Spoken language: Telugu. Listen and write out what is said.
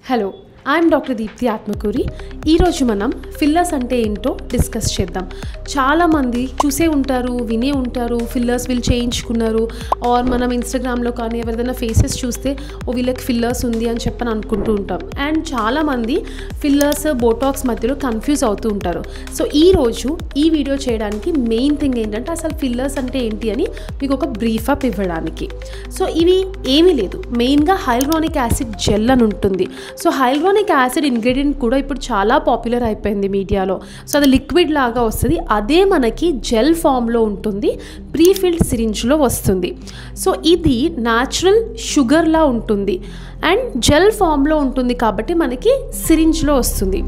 Hello, I'm doctor Deepti Atmakuri. ఈరోజు మనం ఫిల్లర్స్ అంటే ఏంటో డిస్కస్ చేద్దాం. చాలామంది చూసే ఉంటారు, వినే ఉంటారు, ఫిల్లర్స్ వీళ్ళు చేయించుకున్నారు. ఆర్ మనం ఇన్స్టాగ్రామ్లో కానీ ఎవరిదైనా ఫేసెస్ చూస్తే వీళ్ళకి ఫిల్లర్స్ ఉంది అని చెప్పని అనుకుంటూ ఉంటాం. అండ్ చాలామంది ఫిల్లర్స్ బోటాక్స్ మధ్యలో కన్ఫ్యూజ్ అవుతూ ఉంటారు. సో ఈరోజు ఈ వీడియో చేయడానికి మెయిన్ థింగ్ ఏంటంటే అసలు ఫిల్లర్స్ అంటే ఏంటి అని మీకు ఒక బ్రీఫ్ అప్ ఇవ్వడానికి. సో ఇవి ఏమీ లేదు, మెయిన్గా హైల్యూరానిక్ యాసిడ్ జెల్ అని ఉంటుంది. సో హైల్యూరానిక్ యాసిడ్ ఇంగ్రీడియంట్ కూడా ఇప్పుడు చాలా పాపులర్ అయిపోయింది మీడియాలో. సో అది లిక్విడ్ లాగా వస్తుంది, అదే మనకి జెల్ ఫామ్లో ఉంటుంది, ప్రీఫిల్డ్ సిరింజ్లో వస్తుంది. సో ఇది న్యాచురల్ షుగర్లా ఉంటుంది అండ్ జెల్ ఫామ్లో ఉంటుంది కాబట్టి మనకి సిరింజ్లో వస్తుంది.